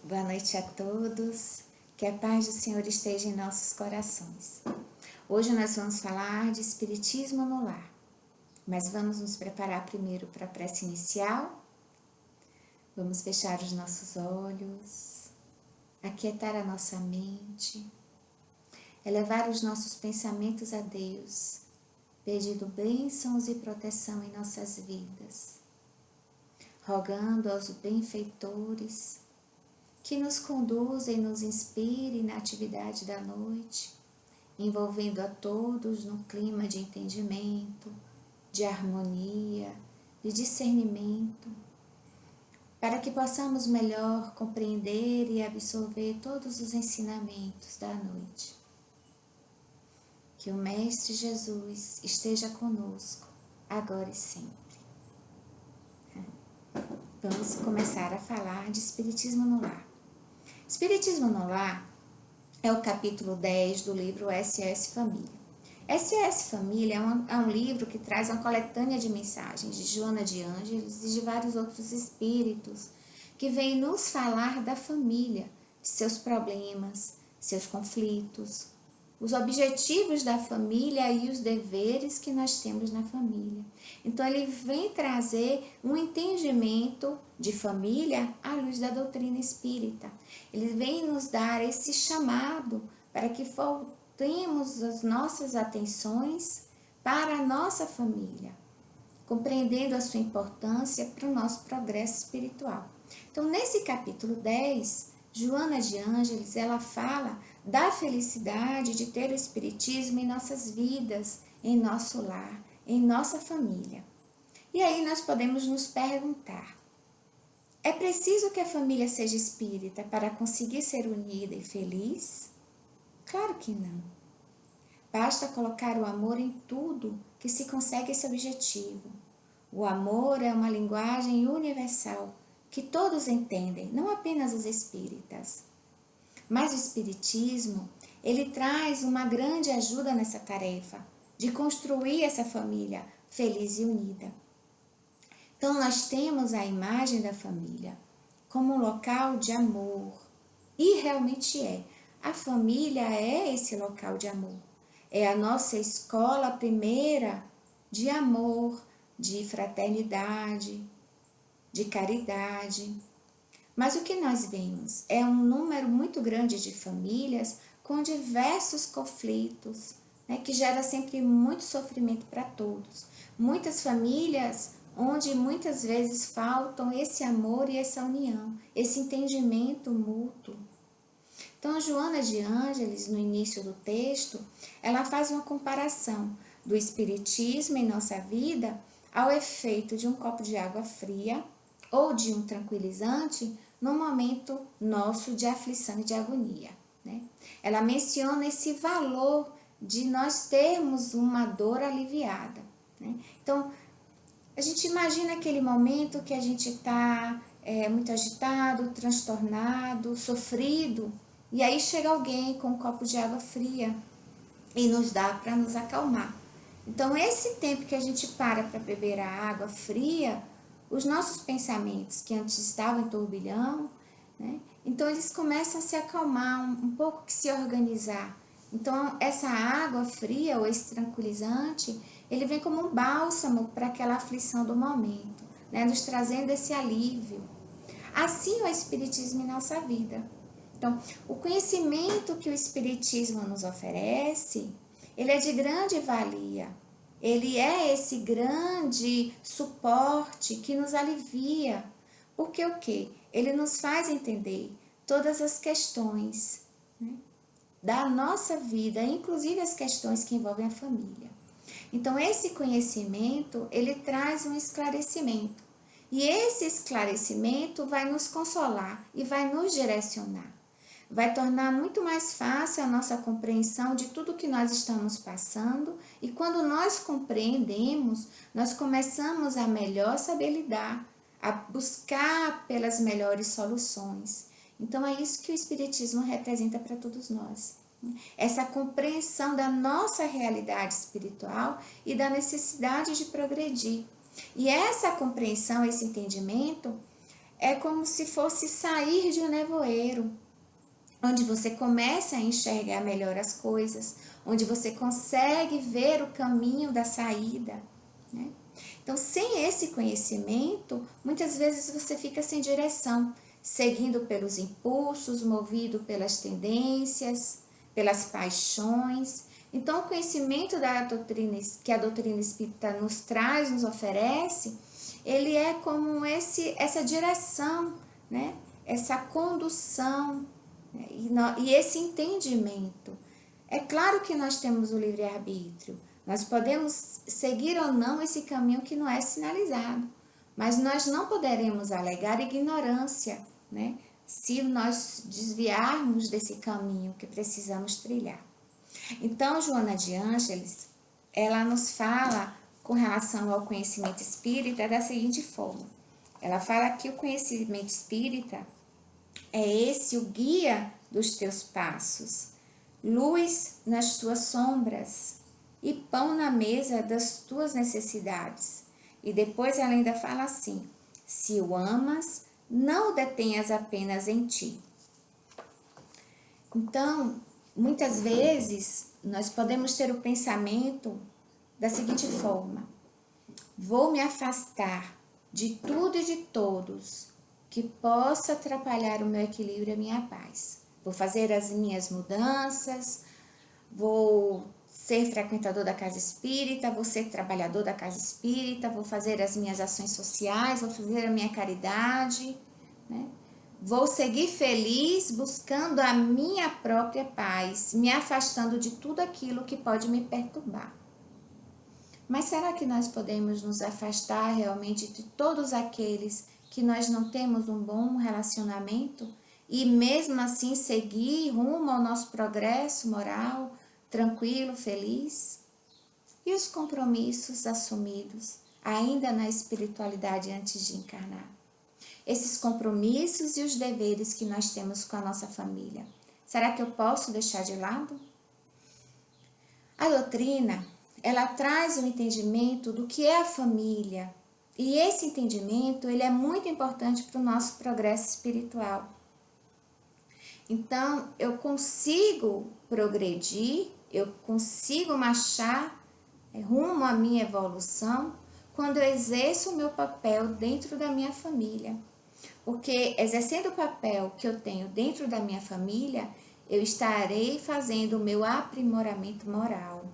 Boa noite a todos, que a paz do Senhor esteja em nossos corações. Hoje nós vamos falar de Espiritismo no Lar, mas vamos nos preparar primeiro para a prece inicial. Vamos fechar os nossos olhos, aquietar a nossa mente, elevar os nossos pensamentos a Deus, pedindo bênçãos e proteção em nossas vidas, rogando aos benfeitores que nos conduza e nos inspire na atividade da noite, envolvendo a todos no clima de entendimento, de harmonia, de discernimento, para que possamos melhor compreender e absorver todos os ensinamentos da noite. Que o Mestre Jesus esteja conosco, agora e sempre. Vamos começar a falar de Espiritismo no Lar. Espiritismo no Lar é o capítulo 10 do livro SOS Família. SOS Família é um livro que traz uma coletânea de mensagens de Joana de Ângeles e de vários outros espíritos que vêm nos falar da família, de seus problemas, seus conflitos, os objetivos da família e os deveres que nós temos na família. Então, ele vem trazer um entendimento de família à luz da doutrina espírita. Ele vem nos dar esse chamado para que voltemos as nossas atenções para a nossa família, compreendendo a sua importância para o nosso progresso espiritual. Então, nesse capítulo 10, Joana de Ângeles, ela fala da felicidade de ter o Espiritismo em nossas vidas, em nosso lar, em nossa família. E aí nós podemos nos perguntar, é preciso que a família seja espírita para conseguir ser unida e feliz? Claro que não. Basta colocar o amor em tudo que se consegue esse objetivo. O amor é uma linguagem universal que todos entendem, não apenas os espíritas. Mas o Espiritismo, ele traz uma grande ajuda nessa tarefa de construir essa família feliz e unida. Então, nós temos a imagem da família como um local de amor. E realmente é. A família é esse local de amor. É a nossa escola primeira de amor, de fraternidade, de caridade. Mas o que nós vemos é um número muito grande de famílias com diversos conflitos, que gera sempre muito sofrimento para todos. Muitas famílias onde muitas vezes faltam esse amor e essa união, esse entendimento mútuo. Então, Joana de Ângeles, no início do texto, ela faz uma comparação do Espiritismo em nossa vida ao efeito de um copo de água fria ou de um tranquilizante no momento nosso de aflição e de agonia. Ela menciona esse valor de nós termos uma dor aliviada. Então, a gente imagina aquele momento que a gente está muito agitado, transtornado, sofrido, e aí chega alguém com um copo de água fria e nos dá para nos acalmar. Então, esse tempo que a gente para beber a água fria, os nossos pensamentos que antes estavam em turbilhão, então eles começam a se acalmar, um pouco que se organizar. Então essa água fria ou esse tranquilizante, ele vem como um bálsamo para aquela aflição do momento, nos trazendo esse alívio. Assim é o Espiritismo em nossa vida. Então, o conhecimento que o Espiritismo nos oferece, ele é de grande valia. Ele é esse grande suporte que nos alivia. Porque o quê? Ele nos faz entender todas as questões da nossa vida, inclusive as questões que envolvem a família. Então, esse conhecimento, ele traz um esclarecimento. E esse esclarecimento vai nos consolar e vai nos direcionar. Vai tornar muito mais fácil a nossa compreensão de tudo que nós estamos passando, e quando nós compreendemos, nós começamos a melhor saber lidar, a buscar pelas melhores soluções. Então é isso que o Espiritismo representa para todos nós. Essa compreensão da nossa realidade espiritual e da necessidade de progredir. E essa compreensão, esse entendimento, é como se fosse sair de um nevoeiro, onde você começa a enxergar melhor as coisas, onde você consegue ver o caminho da saída, né? Então, sem esse conhecimento, muitas vezes você fica sem direção, seguindo pelos impulsos, movido pelas tendências, pelas paixões. Então, o conhecimento da doutrina, que a doutrina espírita nos traz, nos oferece, ele é como essa direção, né? Essa condução, né? E esse entendimento. É claro que nós temos o livre-arbítrio, nós podemos seguir ou não esse caminho que não é sinalizado, mas nós não poderemos alegar ignorância, né? Se nós desviarmos desse caminho que precisamos trilhar. Então, Joana de Ângeles, ela nos fala com relação ao conhecimento espírita da seguinte forma. Ela fala que o conhecimento espírita é esse o guia dos teus passos, luz nas tuas sombras e pão na mesa das tuas necessidades. E depois ela ainda fala assim: se o amas, não o detenhas apenas em ti. Então, muitas vezes, nós podemos ter o pensamento da seguinte forma: vou me afastar de tudo e de todos que possa atrapalhar o meu equilíbrio e a minha paz. Vou fazer as minhas mudanças, vou ser frequentador da casa espírita, vou ser trabalhador da casa espírita, vou fazer as minhas ações sociais, vou fazer a minha caridade, né? Vou seguir feliz buscando a minha própria paz, me afastando de tudo aquilo que pode me perturbar. Mas será que nós podemos nos afastar realmente de todos aqueles que nós não temos um bom relacionamento e mesmo assim seguir rumo ao nosso progresso moral, tranquilo, feliz? E os compromissos assumidos ainda na espiritualidade antes de encarnar? Esses compromissos e os deveres que nós temos com a nossa família, será que eu posso deixar de lado? A doutrina, ela traz um entendimento do que é a família, e esse entendimento ele é muito importante para o nosso progresso espiritual. Então, eu consigo progredir, eu consigo marchar rumo à minha evolução quando eu exerço o meu papel dentro da minha família. Porque exercendo o papel que eu tenho dentro da minha família, eu estarei fazendo o meu aprimoramento moral.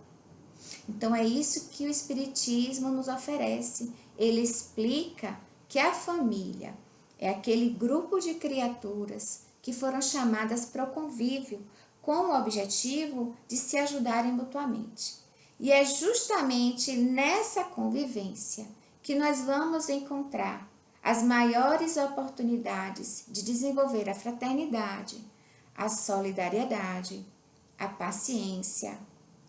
Então é isso que o Espiritismo nos oferece. Ele explica que a família é aquele grupo de criaturas que foram chamadas para o convívio, com o objetivo de se ajudarem mutuamente. E é justamente nessa convivência que nós vamos encontrar as maiores oportunidades de desenvolver a fraternidade, a solidariedade, a paciência,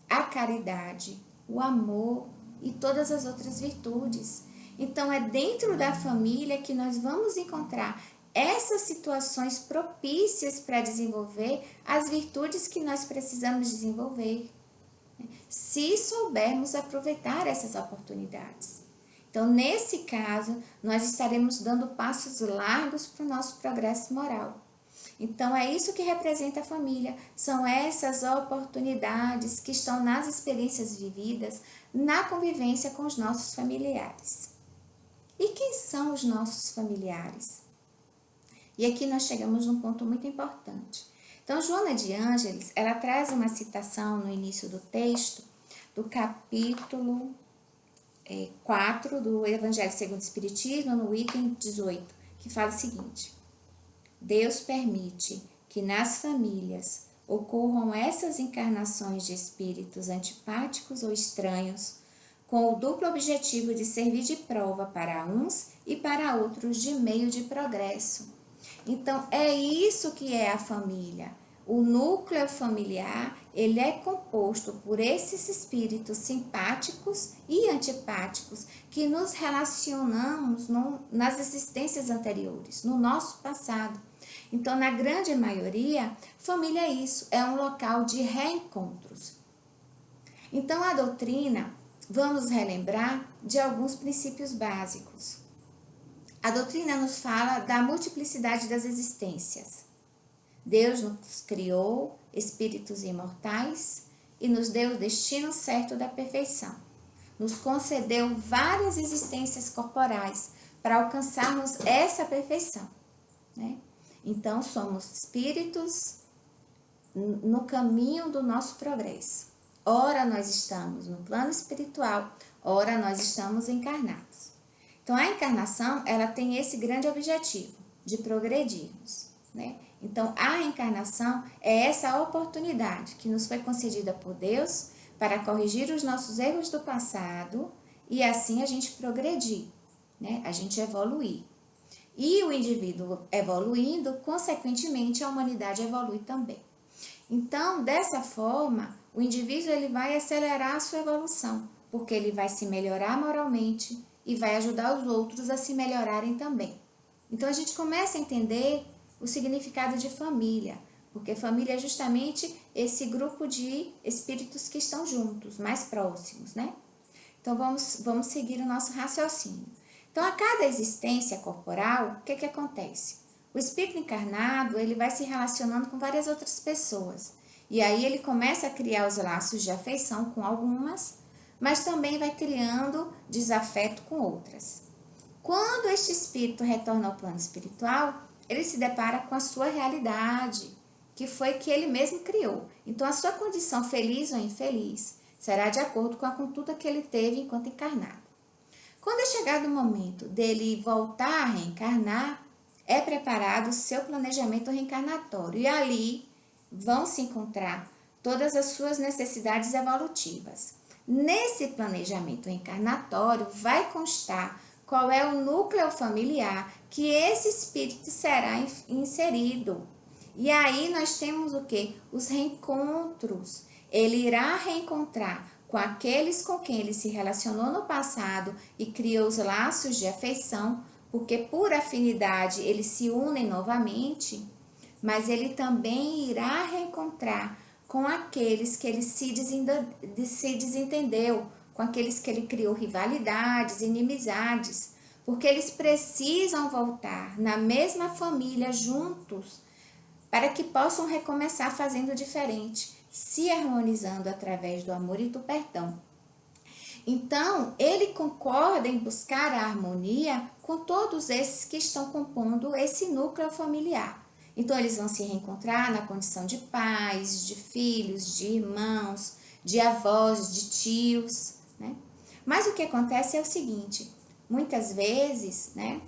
a caridade, o amor e todas as outras virtudes. Então, é dentro da família que nós vamos encontrar essas situações propícias para desenvolver as virtudes que nós precisamos desenvolver, se soubermos aproveitar essas oportunidades. Então, nesse caso, nós estaremos dando passos largos para o nosso progresso moral. Então, é isso que representa a família, são essas oportunidades que estão nas experiências vividas, na convivência com os nossos familiares. E quem são os nossos familiares? E aqui nós chegamos num ponto muito importante. Então, Joana de Ângeles, ela traz uma citação no início do texto, do capítulo 4 do Evangelho segundo o Espiritismo, no item 18, que fala o seguinte: Deus permite que nas famílias ocorram essas encarnações de espíritos antipáticos ou estranhos, com o duplo objetivo de servir de prova para uns e para outros de meio de progresso. Então, é isso que é a família. O núcleo familiar, ele é composto por esses espíritos simpáticos e antipáticos que nos relacionamos nas existências anteriores, no nosso passado. Então, na grande maioria, família é isso, é um local de reencontros. Então, a doutrina, vamos relembrar de alguns princípios básicos. A doutrina nos fala da multiplicidade das existências. Deus nos criou espíritos imortais e nos deu o destino certo da perfeição. Nos concedeu várias existências corporais para alcançarmos essa perfeição, né? Então, somos espíritos no caminho do nosso progresso. Ora, nós estamos no plano espiritual, ora, nós estamos encarnados. Então, a encarnação, ela tem esse grande objetivo, de progredirmos, né? Então, a encarnação é essa oportunidade que nos foi concedida por Deus para corrigir os nossos erros do passado e assim a gente progredir, né? A gente evoluir. E o indivíduo evoluindo, consequentemente, a humanidade evolui também. Então, dessa forma, o indivíduo ele vai acelerar a sua evolução, porque ele vai se melhorar moralmente e vai ajudar os outros a se melhorarem também. Então, a gente começa a entender o significado de família, porque família é justamente esse grupo de espíritos que estão juntos, mais próximos, né? Então, vamos seguir o nosso raciocínio. Então, a cada existência corporal, o que acontece? O espírito encarnado, ele vai se relacionando com várias outras pessoas. E aí ele começa a criar os laços de afeição com algumas, mas também vai criando desafeto com outras. Quando este espírito retorna ao plano espiritual, ele se depara com a sua realidade, que foi que ele mesmo criou. Então, a sua condição feliz ou infeliz será de acordo com a conduta que ele teve enquanto encarnado. Quando é chegado o momento dele voltar a reencarnar, é preparado o seu planejamento reencarnatório e ali vão se encontrar todas as suas necessidades evolutivas. Nesse planejamento reencarnatório vai constar qual é o núcleo familiar que esse espírito será inserido. E aí nós temos o quê? Os reencontros. Ele irá reencontrar com aqueles com quem ele se relacionou no passado e criou os laços de afeição, porque por afinidade eles se unem novamente, mas ele também irá reencontrar com aqueles que ele se desentendeu, com aqueles que ele criou rivalidades, inimizades, porque eles precisam voltar na mesma família juntos para que possam recomeçar fazendo diferente, se harmonizando através do amor e do perdão. Então, ele concorda em buscar a harmonia com todos esses que estão compondo esse núcleo familiar. Então, eles vão se reencontrar na condição de pais, de filhos, de irmãos, de avós, de tios, né? Mas o que acontece é o seguinte, muitas vezes, né,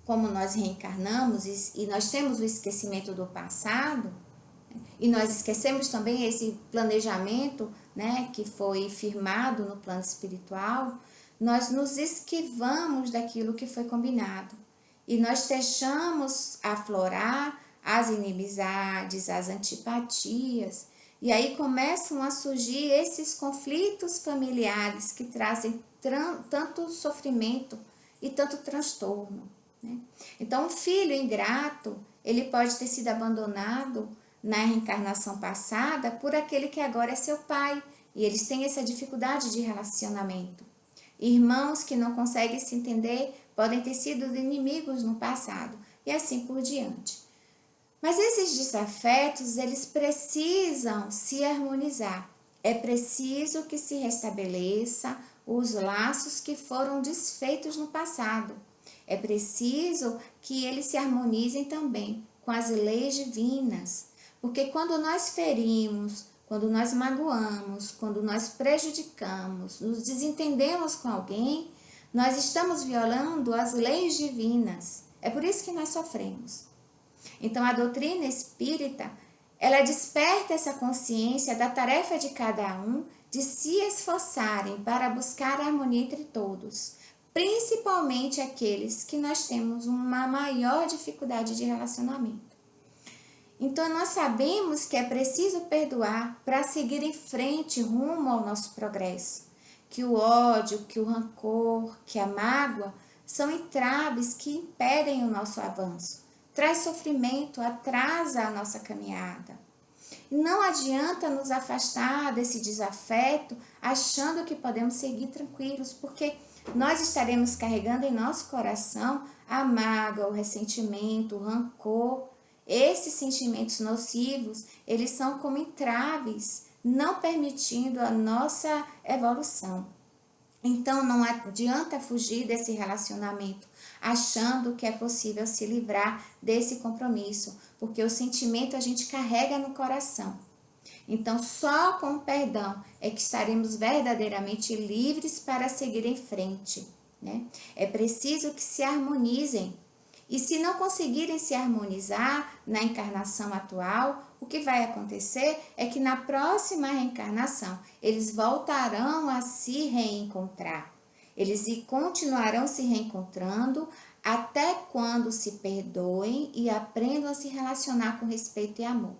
como nós reencarnamos e nós temos o esquecimento do passado, e nós esquecemos também esse planejamento, né, que foi firmado no plano espiritual, nós nos esquivamos daquilo que foi combinado. E nós deixamos aflorar as inimizades, as antipatias, e aí começam a surgir esses conflitos familiares que trazem tanto sofrimento e tanto transtorno, né? Então, o filho ingrato, ele pode ter sido abandonado na reencarnação passada por aquele que agora é seu pai, e eles têm essa dificuldade de relacionamento. Irmãos que não conseguem se entender podem ter sido inimigos no passado, e assim por diante. Mas esses desafetos, eles precisam se harmonizar. É preciso que se restabeleça os laços que foram desfeitos no passado. É preciso que eles se harmonizem também com as leis divinas. Porque quando nós ferimos, quando nós magoamos, quando nós prejudicamos, nos desentendemos com alguém, nós estamos violando as leis divinas. É por isso que nós sofremos. Então, a doutrina espírita, ela desperta essa consciência da tarefa de cada um de se esforçarem para buscar a harmonia entre todos, principalmente aqueles que nós temos uma maior dificuldade de relacionamento. Então, nós sabemos que é preciso perdoar para seguir em frente rumo ao nosso progresso, que o ódio, que o rancor, que a mágoa são entraves que impedem o nosso avanço. Traz sofrimento, atrasa a nossa caminhada. Não adianta nos afastar desse desafeto achando que podemos seguir tranquilos, porque nós estaremos carregando em nosso coração a mágoa, o ressentimento, o rancor. Esses sentimentos nocivos, eles são como entraves, não permitindo a nossa evolução. Então, não adianta fugir desse relacionamento, achando que é possível se livrar desse compromisso, porque o sentimento a gente carrega no coração. Então, só com o perdão é que estaremos verdadeiramente livres para seguir em frente, né? É preciso que se harmonizem. E se não conseguirem se harmonizar na encarnação atual, o que vai acontecer é que na próxima reencarnação eles voltarão a se reencontrar. Eles continuarão se reencontrando até quando se perdoem e aprendam a se relacionar com respeito e amor.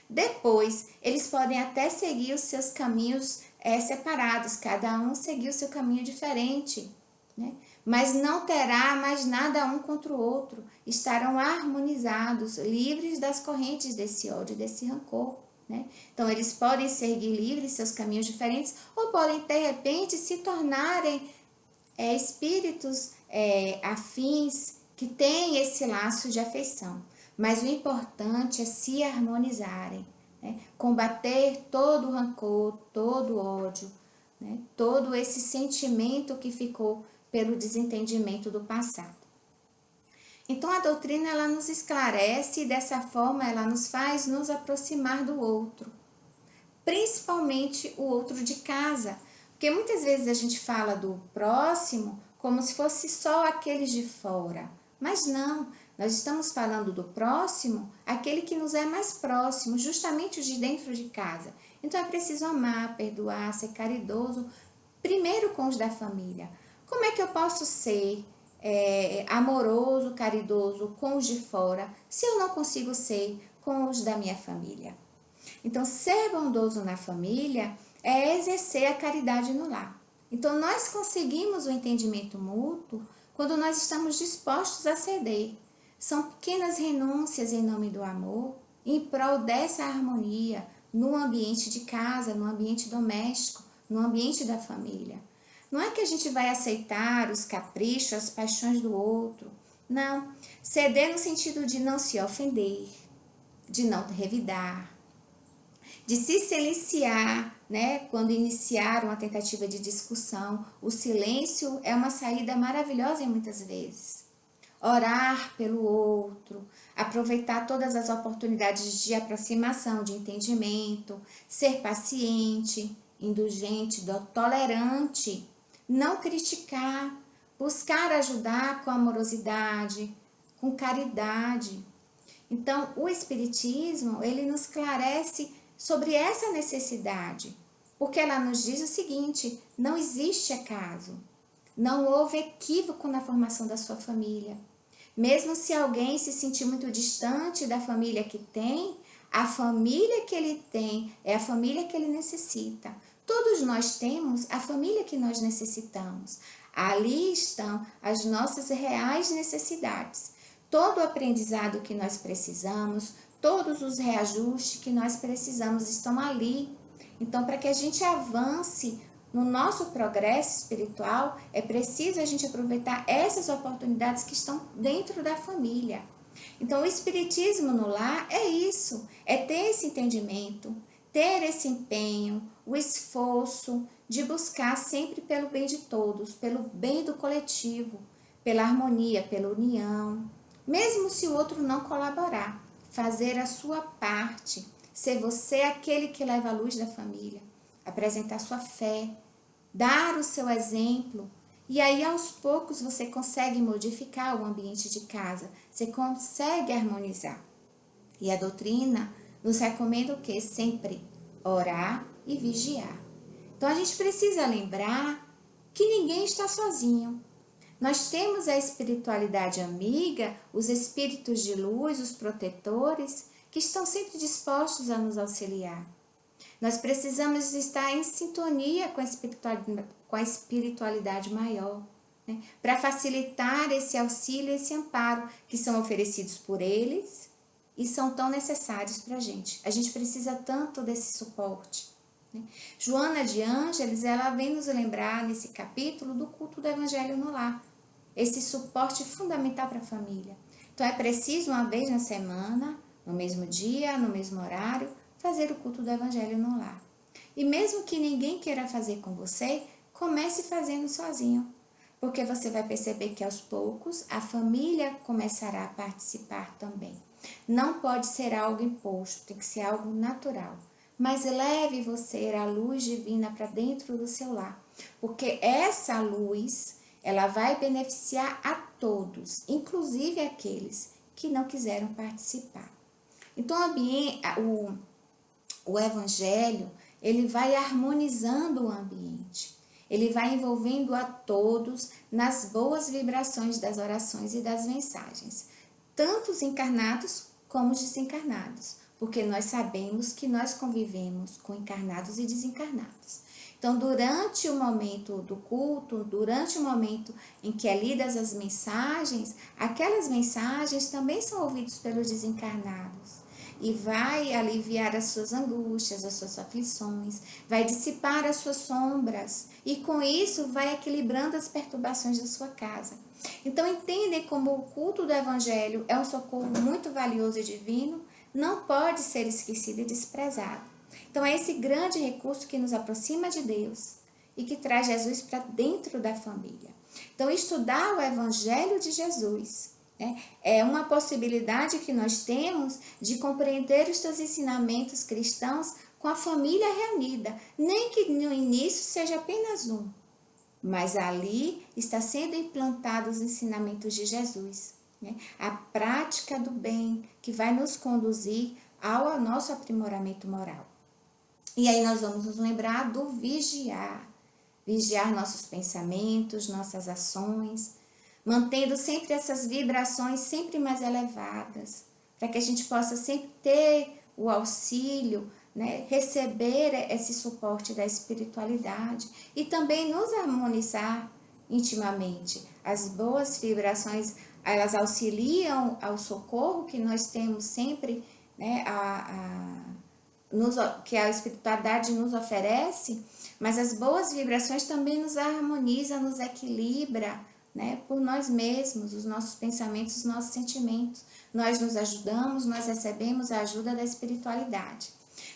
Depois, eles podem até seguir os seus caminhos separados, cada um seguir o seu caminho diferente, né? Mas não terá mais nada um contra o outro, estarão harmonizados, livres das correntes desse ódio, desse rancor, né? Então, eles podem seguir livres seus caminhos diferentes ou podem, de repente, se tornarem espíritos afins que têm esse laço de afeição. Mas o importante é se harmonizarem, né? Combater todo o rancor, todo o ódio, né? Todo esse sentimento que ficou pelo desentendimento do passado. Então, a doutrina ela nos esclarece e dessa forma ela nos faz nos aproximar do outro, principalmente o outro de casa, porque muitas vezes a gente fala do próximo como se fosse só aqueles de fora, mas não. Nós estamos falando do próximo, aquele que nos é mais próximo, justamente os de dentro de casa. Então é preciso amar, perdoar, ser caridoso, primeiro com os da família. Como é que eu posso ser amoroso, caridoso com os de fora, se eu não consigo ser com os da minha família? Então, ser bondoso na família é exercer a caridade no lar. Então, nós conseguimos o entendimento mútuo quando nós estamos dispostos a ceder. São pequenas renúncias em nome do amor, em prol dessa harmonia no ambiente de casa, no ambiente doméstico, no ambiente da família. Não é que a gente vai aceitar os caprichos, as paixões do outro. Não. Ceder no sentido de não se ofender, de não revidar, de se silenciar, né? Quando iniciar uma tentativa de discussão. O silêncio é uma saída maravilhosa muitas vezes. Orar pelo outro, aproveitar todas as oportunidades de aproximação, de entendimento, ser paciente, indulgente, tolerante, não criticar, buscar ajudar com amorosidade, com caridade. Então, o Espiritismo, ele nos esclarece sobre essa necessidade, porque ela nos diz o seguinte: não existe acaso, não houve equívoco na formação da sua família. Mesmo se alguém se sentir muito distante da família que tem, a família que ele tem é a família que ele necessita. Todos nós temos a família que nós necessitamos. Ali estão as nossas reais necessidades. Todo o aprendizado que nós precisamos, todos os reajustes que nós precisamos estão ali. Então, para que a gente avance no nosso progresso espiritual, é preciso a gente aproveitar essas oportunidades que estão dentro da família. Então, o Espiritismo no lar é isso, é ter esse entendimento, ter esse empenho, o esforço de buscar sempre pelo bem de todos, pelo bem do coletivo, pela harmonia, pela união. Mesmo se o outro não colaborar, fazer a sua parte, ser você aquele que leva a luz da família, apresentar sua fé, dar o seu exemplo, e aí aos poucos você consegue modificar o ambiente de casa, você consegue harmonizar. E a doutrina nos recomenda o quê? Sempre orar e vigiar. Então a gente precisa lembrar que ninguém está sozinho. Nós temos a espiritualidade amiga, os espíritos de luz, os protetores, que estão sempre dispostos a nos auxiliar. Nós precisamos estar em sintonia com a espiritualidade maior, né? Para facilitar esse auxílio, esse amparo que são oferecidos por eles e são tão necessários para a gente. A gente precisa tanto desse suporte. né? Joana de Ângeles, ela vem nos lembrar nesse capítulo do culto do Evangelho no lar, esse suporte fundamental para a família. Então é preciso uma vez na semana, no mesmo dia, no mesmo horário, fazer o culto do Evangelho no lar. E mesmo que ninguém queira fazer com você, comece fazendo sozinho, porque você vai perceber que aos poucos a família começará a participar também. Não pode ser algo imposto, tem que ser algo natural. Mas leve você a luz divina para dentro do seu lar, porque essa luz, ela vai beneficiar a todos, inclusive aqueles que não quiseram participar. Então, o Evangelho, ele vai harmonizando o ambiente. Ele vai envolvendo a todos nas boas vibrações das orações e das mensagens, tanto os encarnados como os desencarnados, porque nós sabemos que nós convivemos com encarnados e desencarnados. Então, durante o momento do culto, durante o momento em que é lidas as mensagens, aquelas mensagens também são ouvidas pelos desencarnados. E vai aliviar as suas angústias, as suas aflições, vai dissipar as suas sombras e com isso vai equilibrando as perturbações da sua casa. Então entendem como o culto do Evangelho é um socorro muito valioso e divino, não pode ser esquecido e desprezado. Então é esse grande recurso que nos aproxima de Deus e que traz Jesus para dentro da família. Então estudar o Evangelho de Jesus é uma possibilidade que nós temos de compreender os seus ensinamentos cristãos com a família reunida, nem que no início seja apenas um, mas ali está sendo implantados os ensinamentos de Jesus, a prática do bem que vai nos conduzir ao nosso aprimoramento moral. E aí nós vamos nos lembrar do vigiar nossos pensamentos, nossas ações, mantendo sempre essas vibrações sempre mais elevadas, para que a gente possa sempre ter o auxílio, receber esse suporte da espiritualidade e também nos harmonizar intimamente. As boas vibrações, elas auxiliam ao socorro que nós temos sempre, que a espiritualidade nos oferece, mas as boas vibrações também nos harmonizam, nos equilibra, por nós mesmos, os nossos pensamentos, os nossos sentimentos. Nós nos ajudamos, nós recebemos a ajuda da espiritualidade.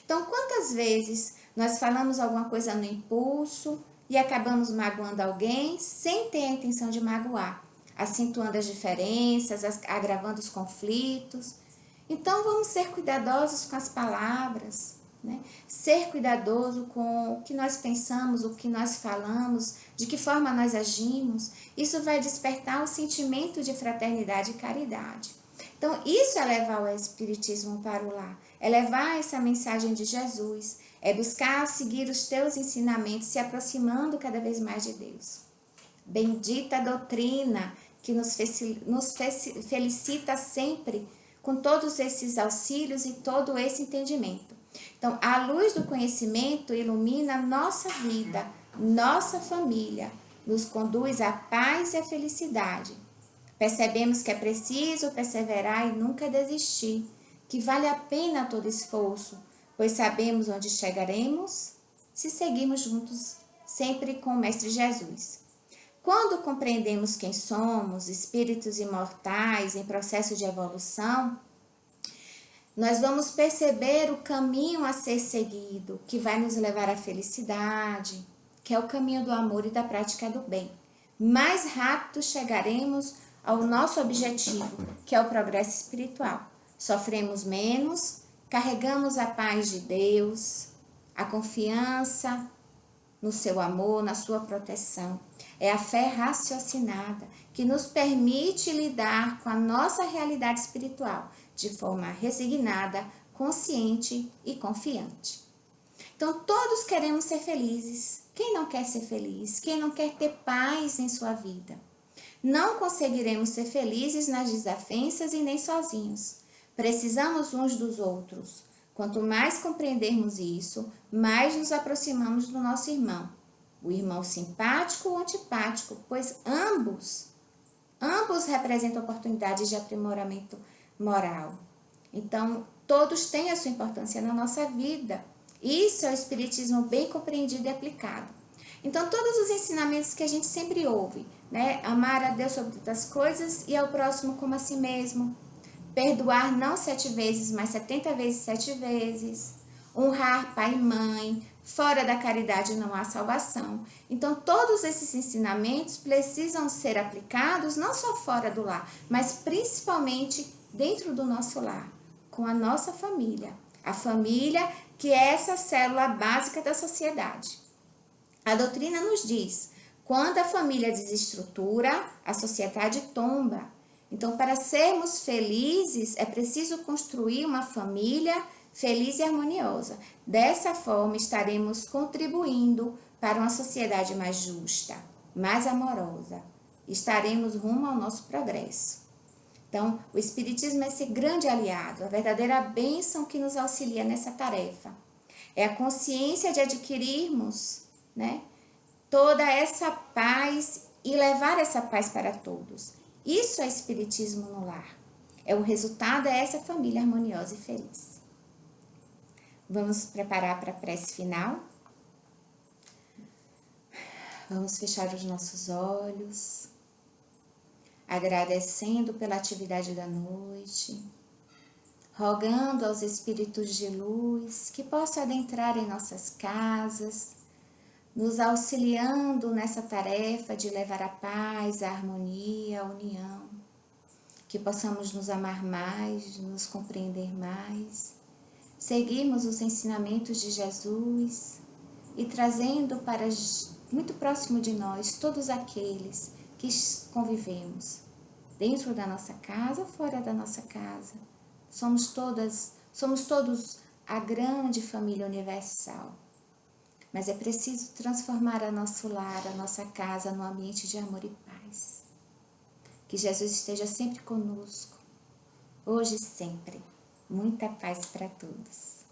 Então, quantas vezes nós falamos alguma coisa no impulso e acabamos magoando alguém sem ter a intenção de magoar, acentuando as diferenças, agravando os conflitos. Então, vamos ser cuidadosos com as palavras, ser cuidadoso com o que nós pensamos, o que nós falamos, de que forma nós agimos. Isso vai despertar o sentimento de fraternidade e caridade. Então, isso é levar o Espiritismo para o lar, é levar essa mensagem de Jesus, é buscar seguir os teus ensinamentos, se aproximando cada vez mais de Deus. Bendita a doutrina que nos felicita sempre com todos esses auxílios e todo esse entendimento. Então, a luz do conhecimento ilumina nossa vida, nossa família, nos conduz à paz e à felicidade. Percebemos que é preciso perseverar e nunca desistir, que vale a pena todo esforço, pois sabemos onde chegaremos se seguirmos juntos sempre com o Mestre Jesus. Quando compreendemos quem somos, espíritos imortais em processo de evolução, nós vamos perceber o caminho a ser seguido, que vai nos levar à felicidade, que é o caminho do amor e da prática do bem. Mais rápido chegaremos ao nosso objetivo, que é o progresso espiritual. Sofremos menos, carregamos a paz de Deus, a confiança no seu amor, na sua proteção. É a fé raciocinada que nos permite lidar com a nossa realidade espiritual de forma resignada, consciente e confiante. Então, todos queremos ser felizes. Quem não quer ser feliz? Quem não quer ter paz em sua vida? Não conseguiremos ser felizes nas desavenças e nem sozinhos. Precisamos uns dos outros. Quanto mais compreendermos isso, mais nos aproximamos do nosso irmão. O irmão simpático ou antipático, pois ambos representam oportunidades de aprimoramento moral. Então, todos têm a sua importância na nossa vida Isso é o espiritismo bem compreendido e aplicado. Então, todos os ensinamentos que a gente sempre ouve, né? Amar a Deus sobre todas as coisas e ao próximo como a si mesmo. Perdoar não 7 vezes, mas 70 vezes 7 vezes. Honrar pai e mãe. Fora da caridade não há salvação. Então, todos esses ensinamentos precisam ser aplicados não só fora do lar, mas principalmente dentro do nosso lar, com a nossa família. A família que é essa célula básica da sociedade. A doutrina nos diz, quando a família desestrutura, a sociedade tomba. Então, para sermos felizes, é preciso construir uma família feliz e harmoniosa. Dessa forma, estaremos contribuindo para uma sociedade mais justa, mais amorosa. Estaremos rumo ao nosso progresso. Então, o Espiritismo é esse grande aliado, a verdadeira bênção que nos auxilia nessa tarefa. É a consciência de adquirirmos, né, toda essa paz e levar essa paz para todos. Isso é Espiritismo no lar. O resultado é essa família harmoniosa e feliz. Vamos preparar para a prece final? Vamos fechar os nossos olhos, agradecendo pela atividade da noite, rogando aos espíritos de luz que possam adentrar em nossas casas, nos auxiliando nessa tarefa de levar a paz, a harmonia, a união, que possamos nos amar mais, nos compreender mais, seguirmos os ensinamentos de Jesus e trazendo para muito próximo de nós todos aqueles que convivemos, dentro da nossa casa ou fora da nossa casa. Somos todos a grande família universal. Mas é preciso transformar o nosso lar, a nossa casa, num ambiente de amor e paz. Que Jesus esteja sempre conosco, hoje e sempre. Muita paz para todos.